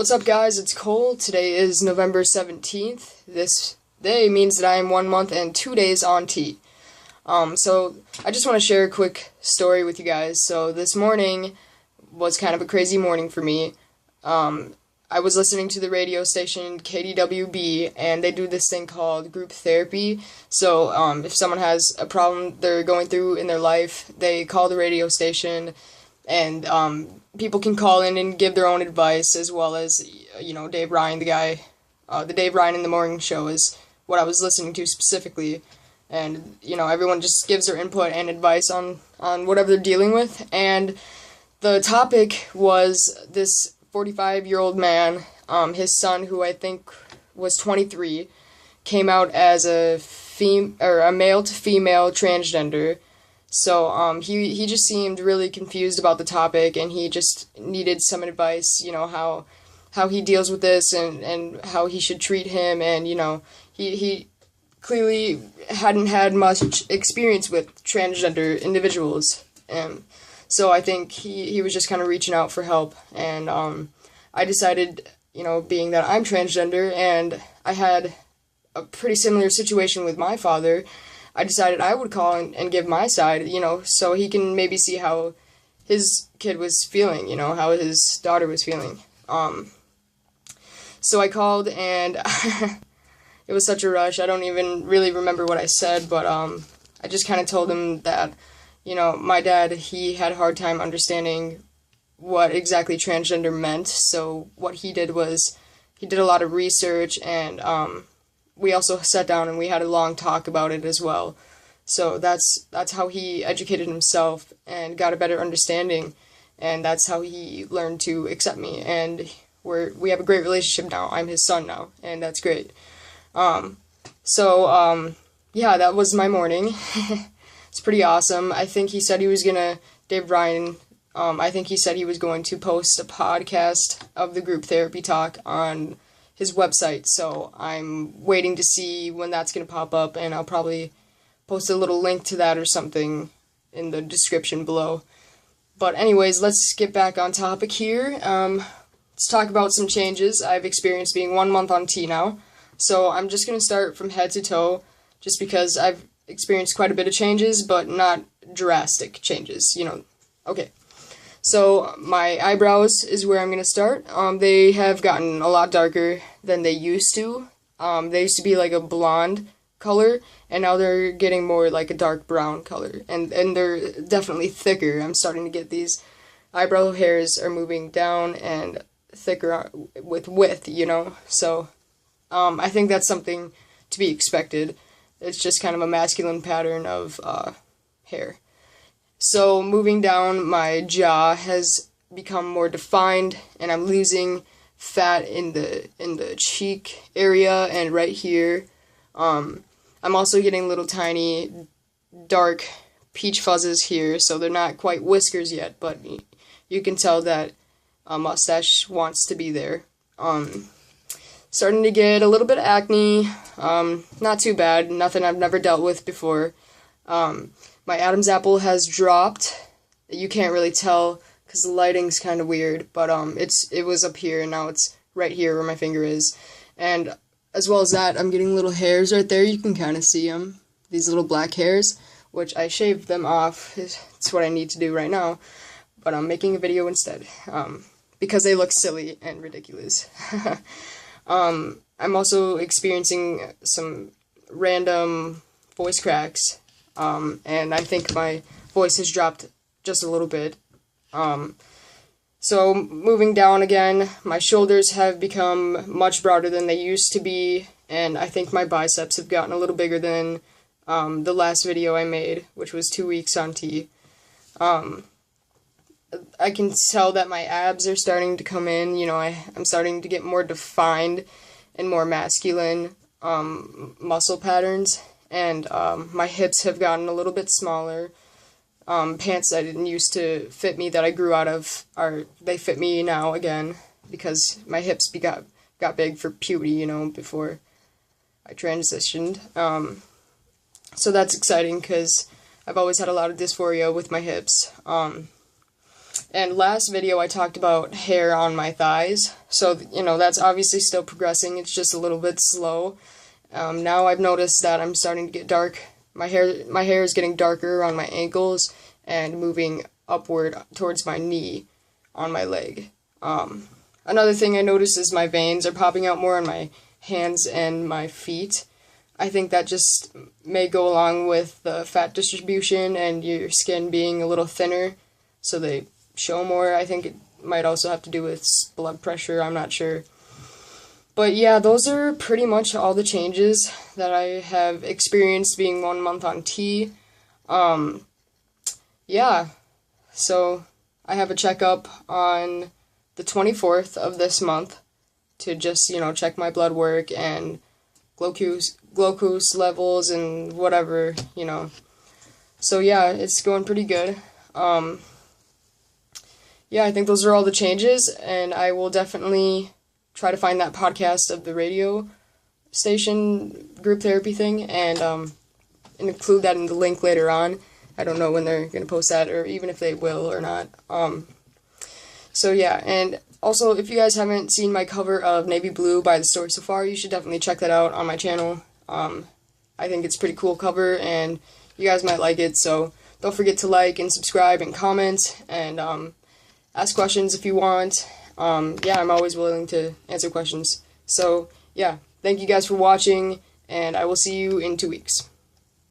What's up, guys? It's Cole. Today is November 17th. This day means that I am 1 month and 2 days on T. So I just want to share a quick story with you guys. So this morning was kind of a crazy morning for me. I was listening to the radio station KDWB, and they do this thing called group therapy. So if someone has a problem they're going through in their life, they call the radio station, and people can call in and give their own advice, as well as, Dave Ryan, the Dave Ryan in the Morning Show is what I was listening to specifically. And, everyone just gives their input and advice on whatever they're dealing with. And the topic was this 45-year-old man, his son, who I think was 23, came out as a male to female transgender. So he just seemed really confused about the topic, and he just needed some advice, how he deals with this and how he should treat him. And he clearly hadn't had much experience with transgender individuals, and so I think he was just kind of reaching out for help. And I decided, being that I'm transgender and I had a pretty similar situation with my father, I decided I would call and give my side, so he can maybe see how his kid was feeling, how his daughter was feeling. So I called, and it was such a rush. I don't even really remember what I said, but I just kind of told him that, my dad, he had a hard time understanding what exactly transgender meant. So what he did was he did a lot of research, and we also sat down and we had a long talk about it as well. So that's how he educated himself and got a better understanding, and that's how he learned to accept me. And we have a great relationship now. I'm his son now, and that's great. Yeah, that was my morning. It's pretty awesome. I think he said he was Dave Ryan, I think he said he was going to post a podcast of the group therapy talk on his website, so I'm waiting to see when that's going to pop up, and I'll probably post a little link to that or something in the description below. But anyways, let's get back on topic here. Let's talk about some changes I've experienced being 1 month on T now. So I'm just going to start from head to toe, just because I've experienced quite a bit of changes, but not drastic changes, Okay. So my eyebrows is where I'm going to start. They have gotten a lot darker than they used to. They used to be like a blonde color, and now they're getting more like a dark brown color. And they're definitely thicker. I'm starting to get these eyebrow hairs are moving down and thicker with width, So I think that's something to be expected. It's just kind of a masculine pattern of hair. So moving down, my jaw has become more defined, and I'm losing fat in the cheek area and right here. I'm also getting little tiny dark peach fuzzes here, so they're not quite whiskers yet, but you can tell that a mustache wants to be there. Starting to get a little bit of acne, not too bad, nothing I've never dealt with before. My Adam's apple has dropped. You can't really tell because the lighting's kind of weird, but it was up here, and now it's right here where my finger is. And as well as that, I'm getting little hairs right there. You can kind of see them, these little black hairs, which I shaved them off. It's what I need to do right now, but I'm making a video instead, because they look silly and ridiculous. I'm also experiencing some random voice cracks, and I think my voice has dropped just a little bit. So moving down again, my shoulders have become much broader than they used to be, and I think my biceps have gotten a little bigger than the last video I made, which was 2 weeks on T. I can tell that my abs are starting to come in, I'm starting to get more defined and more masculine muscle patterns, and my hips have gotten a little bit smaller. Pants that didn't used to fit me that I grew out of, they fit me now again, because my hips got big for puberty, before I transitioned. So that's exciting, because I've always had a lot of dysphoria with my hips. And last video I talked about hair on my thighs, so that's obviously still progressing. It's just a little bit slow. Now I've noticed that I'm starting to get dark. My hair is getting darker around my ankles and moving upward towards my knee on my leg. Another thing I noticed is my veins are popping out more on my hands and my feet. I think that just may go along with the fat distribution and your skin being a little thinner, so they show more. I think it might also have to do with blood pressure, I'm not sure. But yeah, those are pretty much all the changes that I have experienced being 1 month on T. Yeah, so I have a checkup on the 24th of this month to just, check my blood work and glucose levels and whatever, So yeah, it's going pretty good. Yeah, I think those are all the changes, and I will definitely try to find that podcast of the radio station group therapy thing and include that in the link later on. I don't know when they're going to post that, or even if they will or not. So yeah, and also, if you guys haven't seen my cover of Navy Blue by The Story So Far, you should definitely check that out on my channel. I think it's a pretty cool cover, and you guys might like it, so don't forget to like and subscribe and comment, and ask questions if you want. Yeah, I'm always willing to answer questions. So, yeah, thank you guys for watching, and I will see you in 2 weeks.